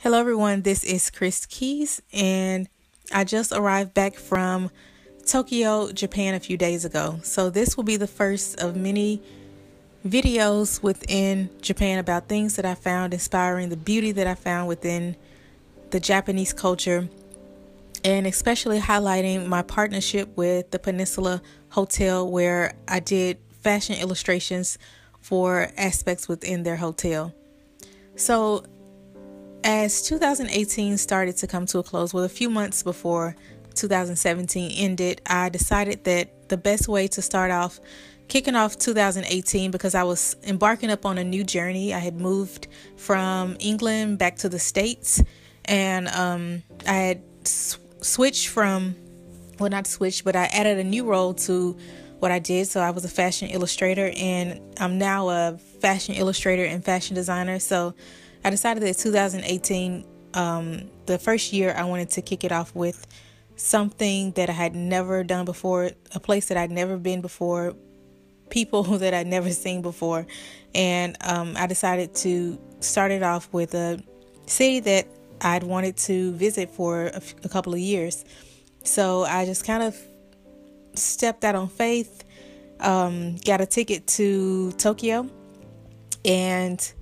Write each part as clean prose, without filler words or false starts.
Hello everyone, this is Kris and I just arrived back from Tokyo, Japan a few days ago. So this will be the first of many videos within Japan about things that I found inspiring, the beauty that I found within the Japanese culture, and especially highlighting my partnership with the Peninsula Hotel, where I did fashion illustrations for aspects within their hotel. So as 2018 started to come to a close, a few months before 2017 ended, I decided that the best way to start off, kicking off 2018, because I was embarking upon a new journey. I had moved from England back to the States, and I had switched from, well, not switched, but I added a new role to what I did. So I was a fashion illustrator, and I'm now a fashion illustrator and fashion designer. So I decided that 2018, the first year, I wanted to kick it off with something that I had never done before, a place that I'd never been before, people that I'd never seen before. And I decided to start it off with a city that I'd wanted to visit for a couple of years. So I just kind of stepped out on faith, got a ticket to Tokyo, and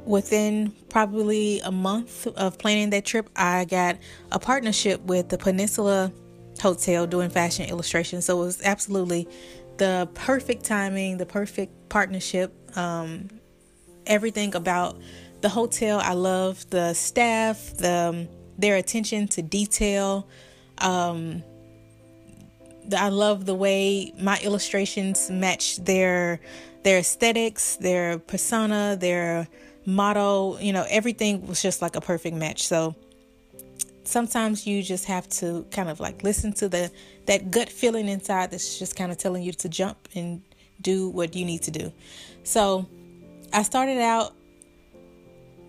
within probably a month of planning that trip, I got a partnership with the Peninsula Hotel doing fashion illustration. So it was absolutely the perfect timing, the perfect partnership. Everything about the hotel, I love the staff, their attention to detail. I love the way my illustrations match their aesthetics, their persona, their motto. Everything was just like a perfect match. So sometimes you just have to kind of like listen to that gut feeling inside that's just kind of telling you to jump and do what you need to do. So I started out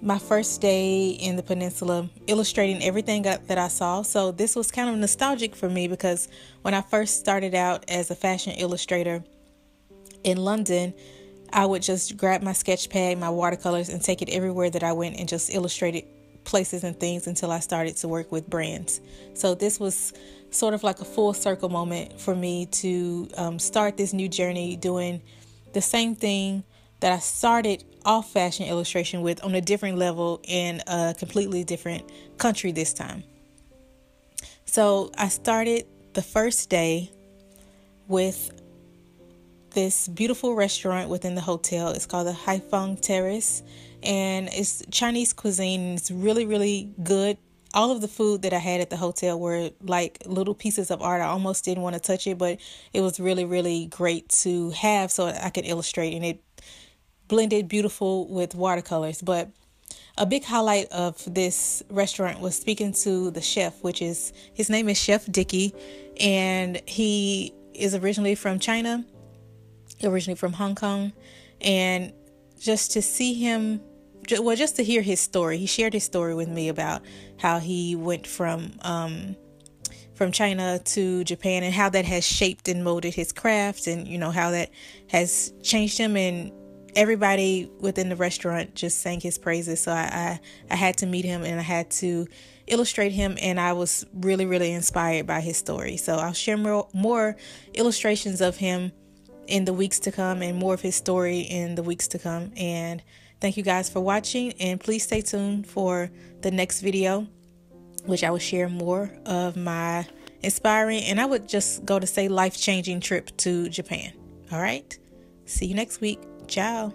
my first day in the Peninsula illustrating everything that I saw. So this was kind of nostalgic for me, because when I first started out as a fashion illustrator in London, I would just grab my sketch pad, my watercolors, and take it everywhere that I went and just illustrated places and things until I started to work with brands. So this was sort of like a full circle moment for me to start this new journey doing the same thing that I started off fashion illustration with, on a different level in a completely different country this time. So I started the first day with this beautiful restaurant within the hotel. It's called the Haifeng Terrace, and it's Chinese cuisine, and it's really, really good. All of the food that I had at the hotel were like little pieces of art. I almost didn't want to touch it, but it was really, really great to have so I could illustrate, and it blended beautiful with watercolors. But a big highlight of this restaurant was speaking to the chef, his name is Chef Dicky, and he is originally from China, originally from Hong Kong. And just to see him, just to hear his story, he shared his story with me about how he went from China to Japan, and how that has shaped and molded his craft, and how that has changed him. And everybody within the restaurant just sang his praises. So I had to meet him, and I had to illustrate him, and I was really, really inspired by his story. So I'll share more illustrations of him in the weeks to come, and more of his story in the weeks to come. And thank you guys for watching, and please stay tuned for the next video, which I will share more of my inspiring, and I would just go to say life-changing trip to Japan. All right, see you next week. Ciao.